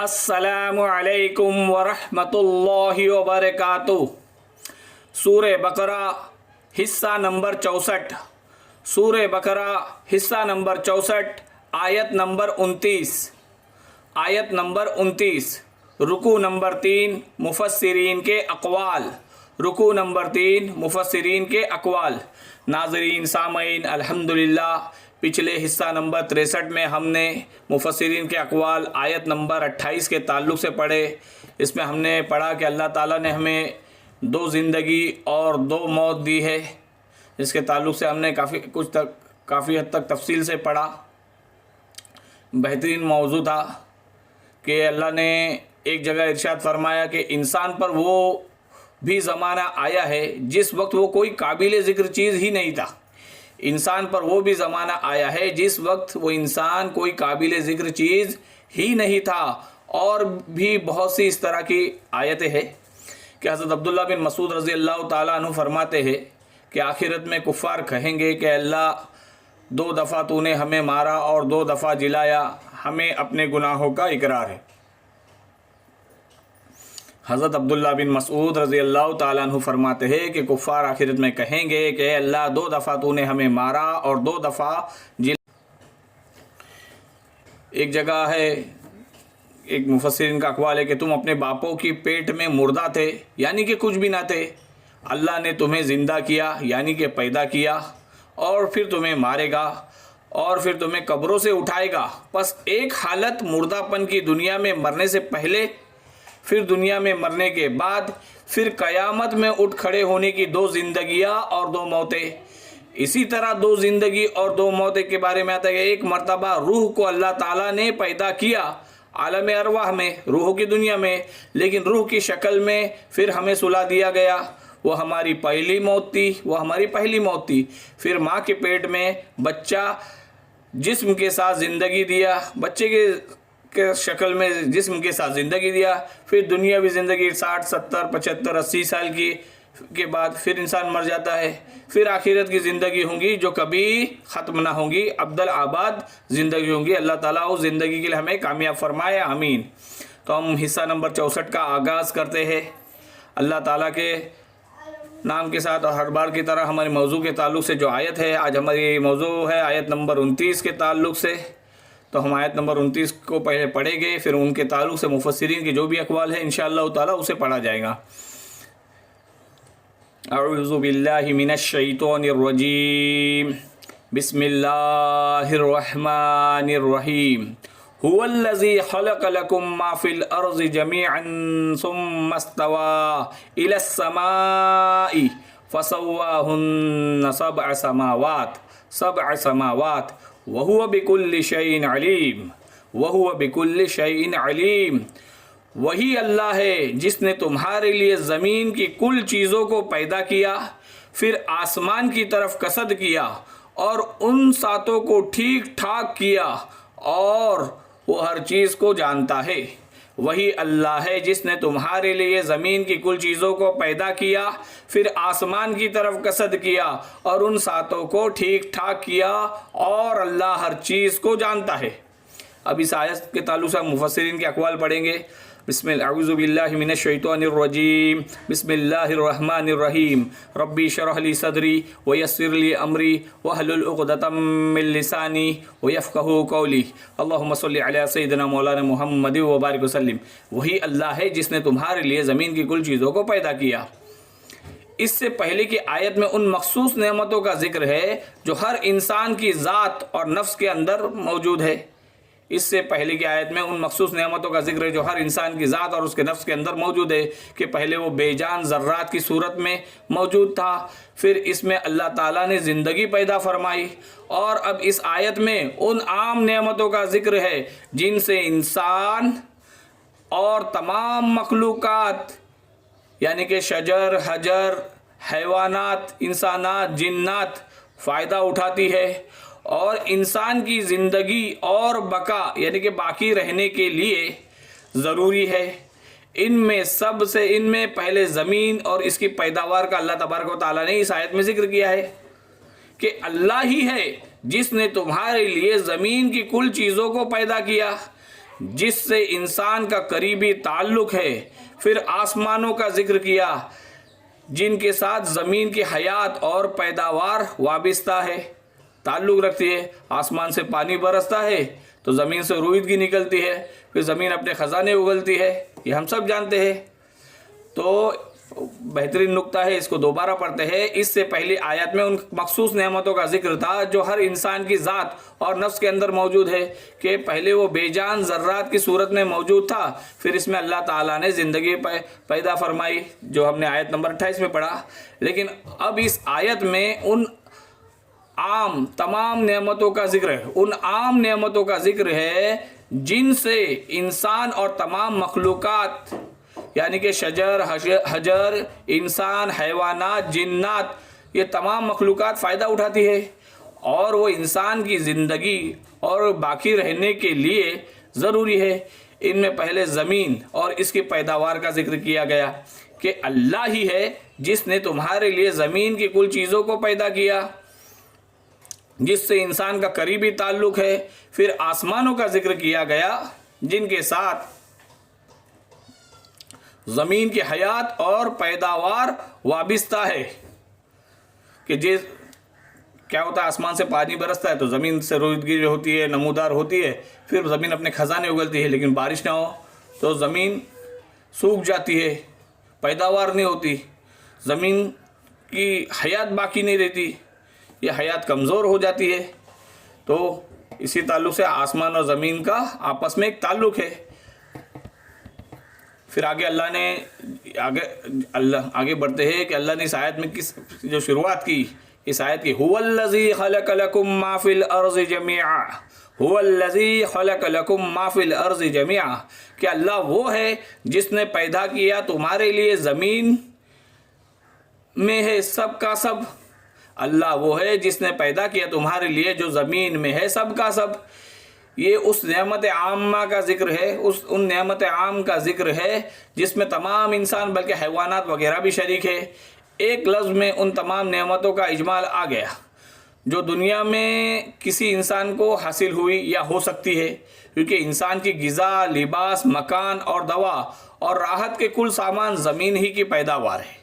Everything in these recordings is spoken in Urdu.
السلام علیکم ورحمۃ اللہ وبرکاتہ۔ سورہ بقرہ حصہ نمبر 64، سورہ بقرہ حصہ نمبر 64، آیت نمبر 29، آیت نمبر 29، رکوع نمبر 3، مفسرین کے اقوال، رکوع نمبر 3، مفسرین کے اقوال۔ ناظرین سامعین، الحمدللہ پچھلے حصہ نمبر 63 میں ہم نے مفسرین کے اقوال آیت نمبر 28 کے تعلق سے پڑھے۔ اس میں ہم نے پڑھا کہ اللہ تعالیٰ نے ہمیں 2 زندگی اور 2 موت دی ہے۔ اس کے تعلق سے ہم نے کافی حد تک تفصیل سے پڑھا۔ بہترین موضوع تھا کہ اللہ نے ایک جگہ ارشاد فرمایا کہ انسان پر وہ بھی زمانہ آیا ہے جس وقت وہ کوئی قابل ذکر چیز ہی نہیں تھا۔ انسان پر وہ بھی زمانہ آیا ہے جس وقت وہ انسان کوئی قابل ذکر چیز ہی نہیں تھا۔ اور بھی بہت سی اس طرح کی آیتیں ہیں کہ حضرت عبداللہ بن مسعود رضی اللہ تعالیٰ عنہ فرماتے ہیں کہ آخرت میں کفار کہیں گے کہ اللہ 2 دفعہ تو نے ہمیں مارا اور 2 دفعہ جلایا، ہمیں اپنے گناہوں کا اقرار ہے۔ حضرت عبداللہ بن مسعود رضی اللہ تعالیٰ عنہ فرماتے ہیں کہ کفار آخرت میں کہیں گے کہ اے اللہ 2 دفعہ تو نے ہمیں مارا اور 2 دفعہ ایک جگہ ہے، ایک مفسرین کا اقوال ہے کہ تم اپنے باپوں کی پیٹ میں مردہ تھے، یعنی کہ کچھ بھی نہ تھے، اللہ نے تمہیں زندہ کیا یعنی کہ پیدا کیا، اور پھر تمہیں مارے گا اور پھر تمہیں قبروں سے اٹھائے گا۔ پس ایک حالت مردہ پن کی دنیا میں مرنے سے پہلے، پھر دنیا میں مرنے کے بعد، پھر قیامت میں اٹھ کھڑے ہونے کی 2 زندگیاں اور 2 موتیں۔ اسی طرح 2 زندگی اور 2 موتیں کے بارے میں آتا ہے کہ ایک مرتبہ روح کو اللہ تعالیٰ نے پیدا کیا عالم ارواح میں، روح کی دنیا میں، لیکن روح کی شکل میں پھر ہمیں سلا دیا گیا۔ وہ ہماری پہلی موت تھی، پھر ماں کے پیٹ میں بچہ جسم کے ساتھ زندگی دیا، بچے کے شکل میں جسم کے ساتھ زندگی دیا، پھر دنیاوی زندگی 60 70 75 80 سال کے بعد پھر انسان مر جاتا ہے، پھر آخرت کی زندگی ہوں گی جو کبھی ختم نہ ہوں گی، ابدالآباد زندگی ہوں گی۔ اللہ تعالیٰ اس زندگی کے لیے ہمیں کامیاب فرمائے، آمین۔ تو ہم حصہ نمبر 64 کا آغاز کرتے ہیں اللہ تعالیٰ کے نام کے ساتھ، اور ہر بار کی طرح ہمارے موضوع کے تعلق سے جو آیت ہے، آج ہماری موضوع ہے آیت نمبر 29 کے تعلق سے۔ تو ہم آیت نمبر 29 کو پہلے پڑھیں گے، پھر ان کے تعلق سے مفسرین کے جو بھی اقوال ہیں انشاءاللہ تعالیٰ اسے پڑھا جائے گا۔ اعوذ باللہ من الشیطان الرجیم، بسم اللہ الرحمن الرحیم۔ هو الذی خلق لکم ما فی الارض جميعا ثم استوى الى السماء فسواهن 7 سماوات وَهُوَ بِكُلِّ شَيْءٍ عَلِيمٌ۔ وہی اللہ ہے جس نے تمہارے لیے زمین کی کل چیزوں کو پیدا کیا، پھر آسمان کی طرف قصد کیا اور ان ساتوں کو ٹھیک ٹھاک کیا، اور وہ ہر چیز کو جانتا ہے۔ وہی اللہ ہے جس نے تمہارے لیے زمین کی کل چیزوں کو پیدا کیا، پھر آسمان کی طرف قصد کیا اور ان ساتوں کو ٹھیک ٹھاک کیا، اور اللہ ہر چیز کو جانتا ہے۔ اب اس آیت کے تعلق سے مفسرین کے اقوال پڑھیں گے۔ بسم اللہ، اعوذ باللہ من الشیطان الرجیم، بسم اللہ الرحمن الرحیم۔ ربی اشرح لی صدری ویسر لی امری واحلل عقدۃ من لسانی ویفقہوا قولی۔ اللہم صلی علی سیدنا مولانا محمد وبارک وسلم۔ وہی اللہ ہے جس نے تمہارے لیے زمین کی کل چیزوں کو پیدا کیا۔ اس سے پہلے کی آیت میں ان مخصوص نعمتوں کا ذکر ہے جو ہر انسان کی ذات اور نفس کے اندر موجود ہے۔ اس سے پہلے کی آیت میں ان مخصوص نعمتوں کا ذکر ہے جو ہر انسان کی ذات اور اس کے نفس کے اندر موجود ہے، کہ پہلے وہ بے جان ذرات کی صورت میں موجود تھا، پھر اس میں اللہ تعالیٰ نے زندگی پیدا فرمائی، اور اب اس آیت میں ان عام نعمتوں کا ذکر ہے جن سے انسان اور تمام مخلوقات یعنی کہ شجر، حجر، حیوانات، انسانات، جنات فائدہ اٹھاتی ہے، اور انسان کی زندگی اور بقا یعنی کہ باقی رہنے کے لیے ضروری ہے۔ ان میں پہلے زمین اور اس کی پیداوار کا اللہ تبارک و تعالیٰ نے اس آیت میں ذکر کیا ہے کہ اللہ ہی ہے جس نے تمہارے لیے زمین کی کل چیزوں کو پیدا کیا، جس سے انسان کا قریبی تعلق ہے، پھر آسمانوں کا ذکر کیا جن کے ساتھ زمین کی حیات اور پیداوار وابستہ ہے، تعلق رکھتی ہے۔ آسمان سے پانی برستا ہے تو زمین سے روئیدگی نکلتی ہے، پھر زمین اپنے خزانے اگلتی ہے، یہ ہم سب جانتے ہیں۔ تو بہترین نقطہ ہے، اس کو دوبارہ پڑھتے ہیں۔ اس سے پہلی آیت میں ان مخصوص نعمتوں کا ذکر تھا جو ہر انسان کی ذات اور نفس کے اندر موجود ہے، کہ پہلے وہ بے جان ذرات کی صورت میں موجود تھا، پھر اس میں اللہ تعالیٰ نے زندگی پیدا فرمائی، جو ہم نے آیت نمبر 28 میں پڑھا۔ لیکن اب اس آیت میں ان عام تمام نعمتوں کا ذکر ہے، ان عام نعمتوں کا ذکر ہے جن سے انسان اور تمام مخلوقات، یعنی کہ شجر، حجر، انسان، حیوانات، جنات، یہ تمام مخلوقات فائدہ اٹھاتی ہے، اور وہ انسان کی زندگی اور باقی رہنے کے لیے ضروری ہے۔ ان میں پہلے زمین اور اس کی پیداوار کا ذکر کیا گیا کہ اللہ ہی ہے جس نے تمہارے لیے زمین کی کل چیزوں کو پیدا کیا جس سے انسان کا قریبی تعلق ہے۔ پھر آسمانوں کا ذکر کیا گیا جن کے ساتھ زمین کی حیات اور پیداوار وابستہ ہے، کہ کیا ہوتا ہے، آسمان سے پانی برستا ہے تو زمین سے روئیدگی ہوتی ہے، نمودار ہوتی ہے، پھر زمین اپنے خزانے اگلتی ہے، لیکن بارش نہ ہو تو زمین سوکھ جاتی ہے، پیداوار نہیں ہوتی، زمین کی حیات باقی نہیں رہتی، یہ حیات کمزور ہو جاتی ہے۔ تو اسی تعلق سے آسمان اور زمین کا آپس میں ایک تعلق ہے۔ پھر آگے اللہ نے آگے بڑھتے ہیں کہ اللہ نے اس آیت میں کس جو شروعات کی، اس آیت کی، هو الذی خلق لکم ما فی الارض جميعا، هو الذی خلق لکم ما فی الارض جميعا، کہ اللہ وہ ہے جس نے پیدا کیا تمہارے لیے زمین میں ہے سب کا سب، اللہ وہ ہے جس نے پیدا کیا تمہارے لیے جو زمین میں ہے سب کا سب۔ یہ اس نعمت عامہ کا ذکر ہے، ان نعمت عام کا ذکر ہے جس میں تمام انسان بلکہ حیوانات وغیرہ بھی شریک ہے۔ ایک لفظ میں ان تمام نعمتوں کا اجمال آ گیا جو دنیا میں کسی انسان کو حاصل ہوئی یا ہو سکتی ہے، کیونکہ انسان کی غذا، لباس، مکان اور دوا اور راحت کے کل سامان زمین ہی کی پیداوار ہے۔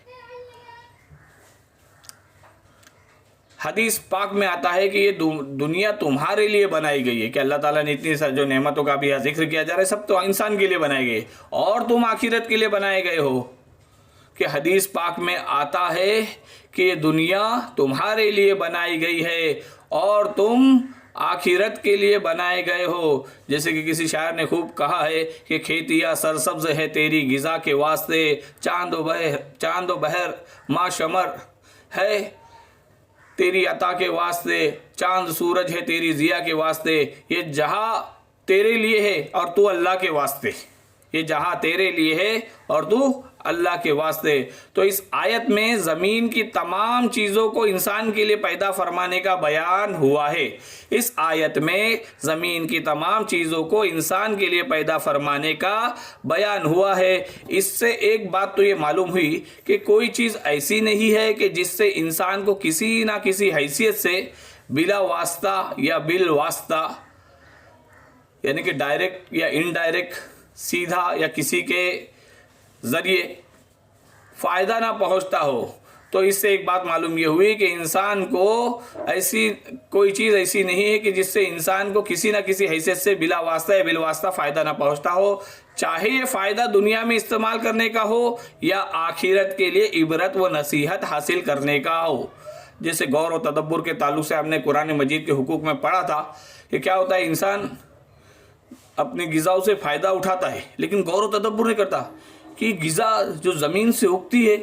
حدیث پاک میں آتا ہے کہ یہ دنیا تمہارے لیے بنائی گئی ہے، کہ اللہ تعالیٰ نے اتنی جو نعمتوں کا بھی ذکر کیا جا رہا ہے سب تو انسان کے لیے بنائے گئے، اور تم آخرت کے لیے بنائے گئے ہو، کہ حدیث پاک میں آتا ہے کہ یہ دنیا تمہارے لیے بنائی گئی ہے اور تم آخرت کے لیے بنائے گئے ہو۔ جیسے کہ کسی شاعر نے خوب کہا ہے کہ کھیتیاں سرسبز ہے تیری غذا کے واسطے، چاند و بحر ماں شمر ہے تیری عطا کے واسطے، چاند سورج ہے تیری ضیاء کے واسطے، یہ جہاں تیرے لیے ہے اور تو اللہ کے واسطے، یہ جہاں تیرے لیے ہے اور تو اللہ کے واسطے۔ تو اس آیت میں زمین کی تمام چیزوں کو انسان کے لیے پیدا فرمانے کا بیان ہوا ہے۔ اس آیت میں زمین کی تمام چیزوں کو انسان کے لیے پیدا فرمانے کا بیان ہوا ہے۔ اس سے ایک بات تو یہ معلوم ہوئی کہ کوئی چیز ایسی نہیں ہے کہ جس سے انسان کو کسی نہ کسی حیثیت سے بلا واسطہ یا بالواسطہ، یعنی کہ ڈائریکٹ یا انڈائریکٹ، سیدھا یا کسی کے ذریعے فائدہ نہ پہنچتا ہو۔ تو اس سے ایک بات معلوم یہ ہوئی کہ انسان کو ایسی کوئی چیز ایسی نہیں ہے کہ جس سے انسان کو کسی نہ کسی حیثیت سے بلا واسطہ یا بالواسطہ فائدہ نہ پہنچتا ہو، چاہے یہ فائدہ دنیا میں استعمال کرنے کا ہو یا آخرت کے لیے عبرت و نصیحت حاصل کرنے کا ہو۔ جیسے غور و تدبر کے تعلق سے ہم نے قرآن مجید کے حقوق میں پڑھا تھا کہ کیا ہوتا ہے، انسان اپنی غذاؤں سے فائدہ اٹھاتا ہے لیکن غور و تدبر نہیں کرتا کہ غذا جو زمین سے اگتی ہے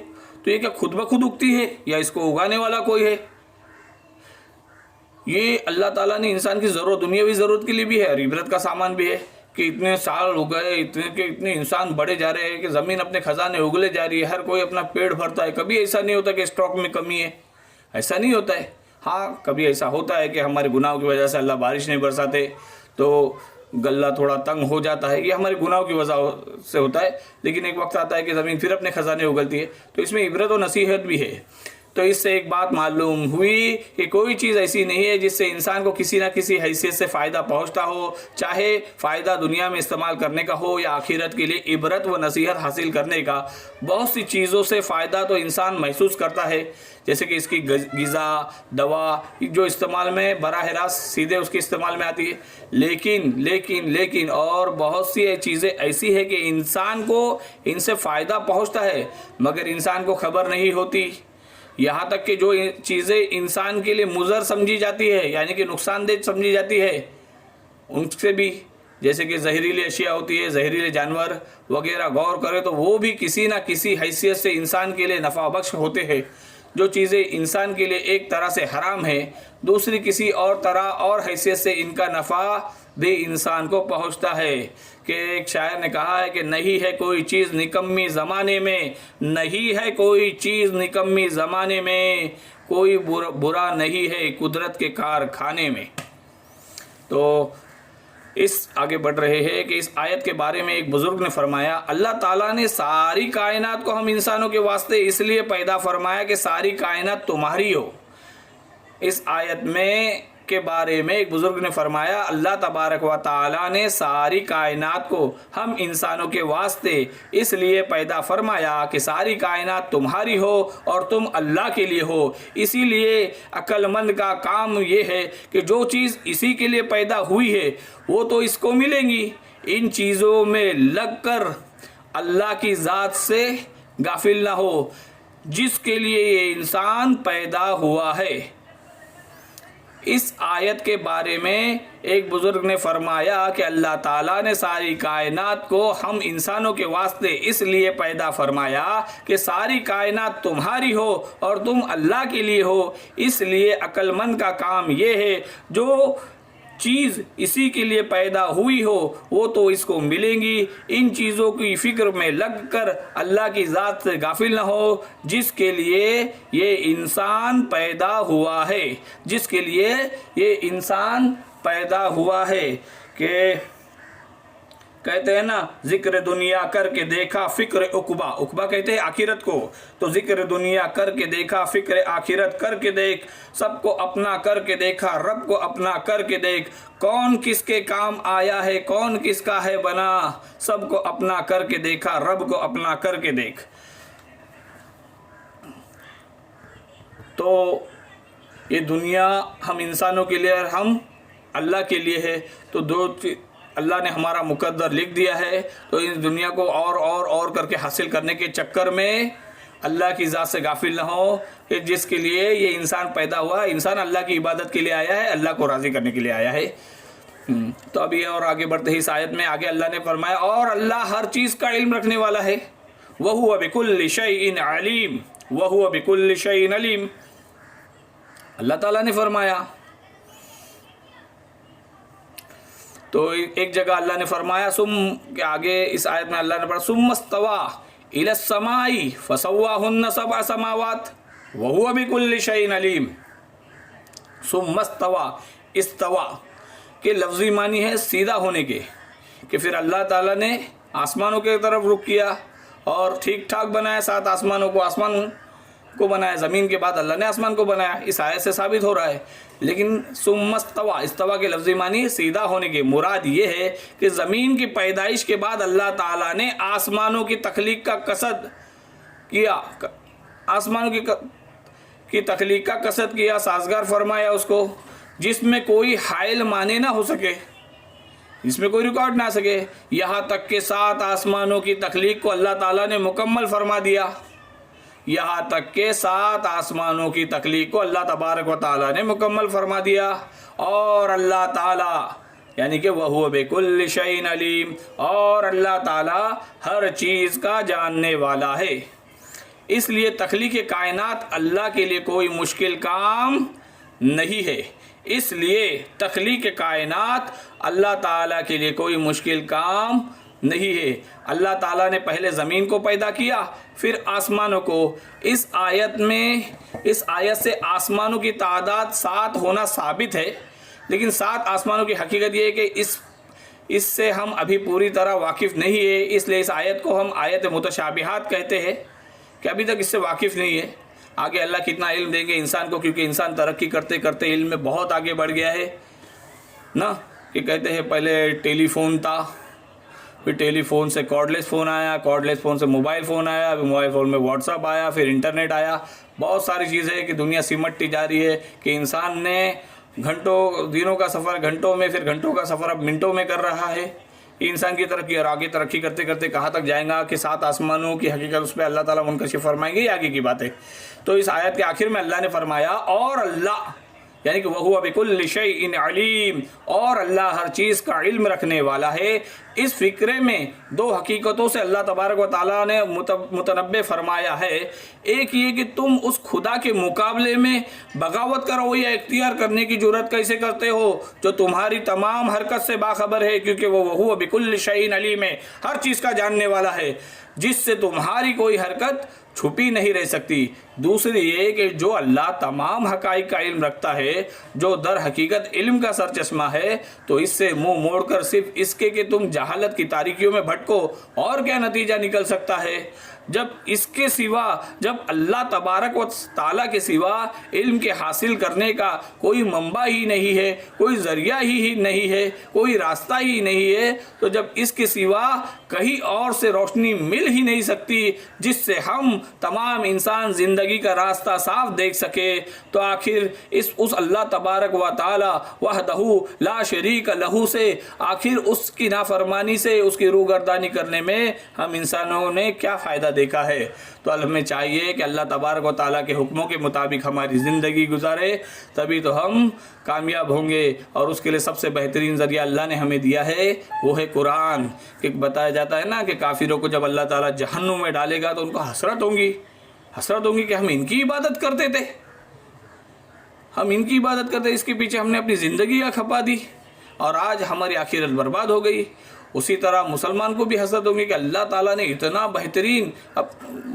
تو یہ کیا خود بخود اگتی ہے یا اس کو اگانے والا کوئی ہے؟ یہ اللہ تعالیٰ نے انسان کی ضرورت، دنیاوی ضرورت کے لیے بھی ہے اور عبرت کا سامان بھی ہے، کہ اتنے سال ہو گئے، اتنے انسان بڑھے جا رہے ہیں کہ زمین اپنے خزانے اگلے جا رہی ہے، ہر کوئی اپنا پیڑ بھرتا ہے، کبھی ایسا نہیں ہوتا کہ اسٹاک میں کمی ہے، ایسا نہیں ہوتا ہے۔ ہاں کبھی ایسا ہوتا ہے کہ ہمارے گناہوں کی وجہ سے اللہ بارش نہیں برساتے تو غلہ تھوڑا تنگ ہو جاتا ہے، یہ ہمارے گناہوں کی وجہ سے ہوتا ہے، لیکن ایک وقت آتا ہے کہ زمین پھر اپنے خزانے اگلتی ہے۔ تو اس میں عبرت و نصیحت بھی ہے۔ تو اس سے ایک بات معلوم ہوئی کہ کوئی چیز ایسی نہیں ہے جس سے انسان کو کسی نہ کسی حیثیت سے فائدہ پہنچتا ہو، چاہے فائدہ دنیا میں استعمال کرنے کا ہو یا آخرت کے لیے عبرت و نصیحت حاصل کرنے کا۔ بہت سی چیزوں سے فائدہ تو انسان محسوس کرتا ہے، جیسے کہ اس کی غذا، دوا جو استعمال میں براہ راست سیدھے اس کے استعمال میں آتی ہے، لیکن اور بہت سی چیزیں ایسی ہے کہ انسان کو ان سے فائدہ پہنچتا ہے مگر انسان کو خبر نہیں ہوتی۔ یہاں تک کہ جو چیزیں انسان کے لیے مضر سمجھی جاتی ہے، یعنی کہ نقصان دہ سمجھی جاتی ہے، ان سے بھی، جیسے کہ زہریلی اشیاء ہوتی ہے، زہریلے جانور وغیرہ، غور کرے تو وہ بھی کسی نہ کسی حیثیت سے انسان کے لیے نفع بخش ہوتے ہیں۔ جو چیزیں انسان کے لیے ایک طرح سے حرام ہے، دوسری کسی اور طرح اور حیثیت سے ان کا نفع بھی انسان کو پہنچتا ہے۔ کہ ایک شاعر نے کہا ہے کہ نہیں ہے کوئی چیز نکمی زمانے میں، نہیں ہے کوئی چیز نکمی زمانے میں، کوئی برا نہیں ہے قدرت کے کارخانے میں۔ تو اس آگے بڑھ رہے ہیں کہ اس آیت کے بارے میں ایک بزرگ نے فرمایا، اللہ تعالیٰ نے ساری کائنات کو ہم انسانوں کے واسطے اس لیے پیدا فرمایا کہ ساری کائنات تمہاری ہو۔ اس آیت میں کے بارے میں ایک بزرگ نے فرمایا، اللہ تبارک و تعالیٰ نے ساری کائنات کو ہم انسانوں کے واسطے اس لیے پیدا فرمایا کہ ساری کائنات تمہاری ہو اور تم اللہ کے لیے ہو۔ اسی لیے عقل مند کا کام یہ ہے کہ جو چیز اسی کے لیے پیدا ہوئی ہے وہ تو اس کو ملیں گی، ان چیزوں میں لگ کر اللہ کی ذات سے غافل نہ ہو جس کے لیے یہ انسان پیدا ہوا ہے۔ اس آیت کے بارے میں ایک بزرگ نے فرمایا کہ اللہ تعالیٰ نے ساری کائنات کو ہم انسانوں کے واسطے اس لیے پیدا فرمایا کہ ساری کائنات تمہاری ہو اور تم اللہ کے لیے ہو۔ اس لیے عقل مند کا کام یہ ہے جو چیز اسی کے لیے پیدا ہوئی ہو وہ تو اس کو ملیں گی، ان چیزوں کی فکر میں لگ کر اللہ کی ذات سے غافل نہ ہو جس کے لیے یہ انسان پیدا ہوا ہے، جس کے لیے یہ انسان پیدا ہوا ہے۔ کہ کہتے ہیں نا، ذکر دنیا کر کے دیکھا فکر عقبہ، عقبہ کہتے ہیں آخرت کو، تو ذکر دنیا کر کے دیکھا فکر آخرت کر کے دیکھ، سب کو اپنا کر کے دیکھا رب کو اپنا کر کے دیکھ، کون کس کے کام آیا ہے کون کس کا ہے بنا، سب کو اپنا کر کے دیکھا رب کو اپنا کر کے دیکھ۔ تو یہ دنیا ہم انسانوں کے لیے اور ہم اللہ کے لیے ہے، تو دو اللہ نے ہمارا مقدر لکھ دیا ہے، تو اس دنیا کو اور کر کے حاصل کرنے کے چکر میں اللہ کی ذات سے غافل نہ ہو کہ جس کے لیے یہ انسان پیدا ہوا۔ انسان اللہ کی عبادت کے لیے آیا ہے، اللہ کو راضی کرنے کے لیے آیا ہے۔ تو اب یہ اور آگے بڑھتے ہی اس آیت میں آگے اللہ نے فرمایا، اور اللہ ہر چیز کا علم رکھنے والا ہے، وَهُوَ بِكُلِّ شَيْءٍ عَلِيمٌ وَهُوَ بِكُلِّ شَيْءٍ عَلِيمٌ۔ اللہ تعالیٰ نے فرمایا، تو ایک جگہ اللہ نے فرمایا کہ آگے اس آیت میں اللہ نے پڑھا، ثُمَّ اسْتَوَىٰ إِلَى السَّمَاءِ فَسَوَّاهُنَّ سَبْعَ سَمَاوَاتٍ وَهُوَ بِكُلِّ شَيْءٍ عَلِيمٌ۔ ثُمَّ اسْتَوَىٰ، استوا کے لفظی معنی ہے سیدھا ہونے کے، کہ پھر اللہ تعالیٰ نے آسمانوں کے طرف رخ کیا اور ٹھیک ٹھاک بنایا، سات آسمانوں کو، آسمان کو بنایا، زمین کے بعد اللہ نے آسمان کو بنایا۔ اس آیت سے ثابت ہو رہا ہے۔ لیکن ثم استوا، استوا کے لفظی معنی سیدھا ہونے کی، مراد یہ ہے کہ زمین کی پیدائش کے بعد اللہ تعالیٰ نے آسمانوں کی تخلیق کا قصد کیا، آسمانوں کی تخلیق کا قصد کیا، سازگار فرمایا اس کو، جس میں کوئی حائل معنی نہ ہو سکے، جس میں کوئی ریکارڈ نہ آ سکے، یہاں تک کہ سات آسمانوں کی تخلیق کو اللہ تعالیٰ نے مکمل فرما دیا، یہاں تک کہ سات آسمانوں کی تخلیق کو اللہ تبارک و تعالیٰ نے مکمل فرما دیا۔ اور اللہ تعالیٰ یعنی کہ وَهُوَ بِكُلِّ شَيْءٍ عَلِيمٌ، اور اللہ تعالیٰ ہر چیز کا جاننے والا ہے۔ اس لیے تخلیق کائنات اللہ کے لیے کوئی مشکل کام نہیں ہے، اس لیے تخلیق کائنات اللہ تعالیٰ کے لیے کوئی مشکل کام نہیں ہے۔ اللہ تعالیٰ نے پہلے زمین کو پیدا کیا، پھر آسمانوں کو۔ اس آیت سے آسمانوں کی تعداد 7 ہونا ثابت ہے، لیکن 7 آسمانوں کی حقیقت یہ ہے کہ اس سے ہم ابھی پوری طرح واقف نہیں ہے، اس لیے اس آیت کو ہم آیت متشابہات کہتے ہیں کہ ابھی تک اس سے واقف نہیں ہے۔ آگے اللہ کتنا علم دیں گے انسان کو، کیونکہ انسان ترقی کرتے کرتے علم میں بہت آگے بڑھ گیا ہے نا. کہ کہتے ہیں پہلے ٹیلی فون تھا، پھر ٹیلی فون سے کارڈ لیس فون آیا، کارڈ لیس فون سے موبائل فون آیا، پھر موبائل فون میں واٹس ایپ آیا، پھر انٹرنیٹ آیا. بہت ساری چیزیں کہ دنیا سمٹتی جا رہی ہے کہ انسان نے گھنٹوں، دنوں کا سفر گھنٹوں میں، پھر گھنٹوں کا سفر اب منٹوں میں کر رہا ہے. انسان کی ترقی اور آگے ترقی کرتے کرتے کہاں تک جائیں گا کہ 7 آسمانوں کی حقیقت اس پہ اللہ تعالیٰ منکشف فرمائیں گے. یہ آگے کی بات ہے. تو اس آیت کے آخر میں اللہ نے فرمایا اور اللہ، یعنی کہ وَهُوَ بِكُلِّ شَيْءٍ عَلِيمٌ، اور اللہ ہر چیز کا علم رکھنے والا ہے. اس فقرے میں 2 حقیقتوں سے اللہ تبارک و تعالیٰ نے متنبع فرمایا ہے. ایک یہ کہ تم اس خدا کے مقابلے میں بغاوت کا رویہ اختیار کرنے کی جرات کیسے کرتے ہو جو تمہاری تمام حرکت سے باخبر ہے، کیونکہ وہ وَهُوَ بِكُلِّ شَيْءٍ عَلِيمٌ ہے، ہر چیز کا جاننے والا ہے، جس سے تمہاری کوئی حرکت چھپی نہیں رہ سکتی. دوسری یہ کہ جو اللہ تمام حقائق کا علم رکھتا ہے، جو در حقیقت علم کا سر چشمہ ہے، تو اس سے منہ موڑ کر صرف اس کے کہ تم جہالت کی تاریکیوں میں بھٹکو، اور کیا نتیجہ نکل سکتا ہے؟ جب اس کے سوا، جب اللہ تبارک و تعالیٰ کے سوا علم کے حاصل کرنے کا کوئی منبع ہی نہیں ہے، کوئی ذریعہ ہی نہیں ہے، کوئی راستہ ہی نہیں ہے، تو جب اس کے سوا کہیں اور سے روشنی مل ہی نہیں سکتی جس سے ہم تمام انسان زندگی کا راستہ صاف دیکھ سکے، تو آخر اس اللہ تبارک و تعالیٰ وحدہ لا شریک لہ سے، آخر اس کی نافرمانی سے، اس کی روگردانی کرنے میں ہم انسانوں نے کیا فائدہ دیکھا ہے؟ تو ہمیں چاہیے کہ اللہ تبارک و تعالیٰ کے حکموں کے مطابق ہماری زندگی گزارے، تبھی تو ہم کامیاب ہوں گے. اور اس کے لیے سب سے بہترین ذریعہ اللہ نے ہمیں دیا ہے، وہ ہے قرآن. کہ بتایا جاتا ہے نا کہ کافروں کو جب اللہ تعالیٰ جہنم میں ڈالے گا تو ان کو حسرت ہوگی کہ ہم ان کی عبادت کرتے تھے، ہم ان کی عبادت کرتے، اس کے پیچھے ہم نے اپنی زندگی کھپا دی اور آج ہماری آخرت برباد ہو گئی. اسی طرح مسلمان کو بھی حسرت ہوگی کہ اللہ تعالیٰ نے اتنا بہترین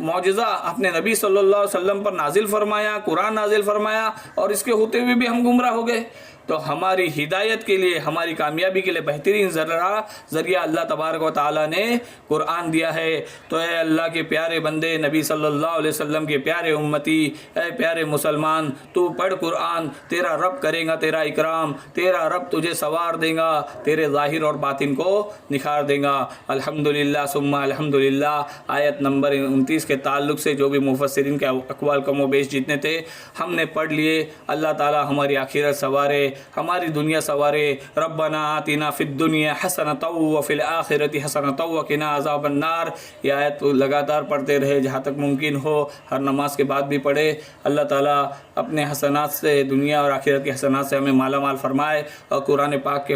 معجزہ اپنے نبی صلی اللہ علیہ وسلم پر نازل فرمایا، قرآن نازل فرمایا، اور اس کے ہوتے ہوئے بھی ہم گمراہ ہو گئے. تو ہماری ہدایت کے لیے، ہماری کامیابی کے لیے بہترین ذریعہ اللہ تبارک و تعالیٰ نے قرآن دیا ہے. تو اے اللہ کے پیارے بندے، نبی صلی اللہ علیہ وسلم کے پیارے امتی، اے پیارے مسلمان، تو پڑھ قرآن، تیرا رب کرے گا تیرا اکرام، تیرا رب تجھے سوار دے گا، تیرے ظاہر اور باطن کو نکھار دے گا. الحمدللہ ثم الحمدللہ. آیت نمبر 29 کے تعلق سے جو بھی مفسرین کے اقوال کم و بیش جتنے تھے ہم نے پڑھ لیے. اللہ تعالیٰ ہماری آخرت سوارے، ہماری دنیا سوارے. ربنا آتنا فی الدنیا حسنۃ وفی الآخرۃ حسنۃ وقنا عذاب النار. یہ آیت لگاتار پڑھتے رہے جہاں تک ممکن ہو، ہر نماز کے بعد بھی پڑھے. اللہ تعالیٰ اپنے حسنات سے، دنیا اور آخرت کے حسنات سے ہمیں مالا مال فرمائے، اور قرآن پاک کے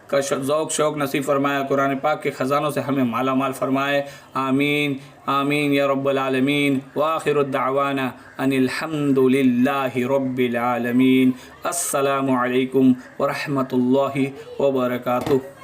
کا ذوق شوق نصیب فرمائے، قرآن پاک کے خزانوں سے ہمیں مالا مال فرمائے. آمین آمین یا رب العالمین. وآخر الدعوانا ان الحمد للہ رب العالمین. السلام علیکم ورحمۃ اللہ وبرکاتہ.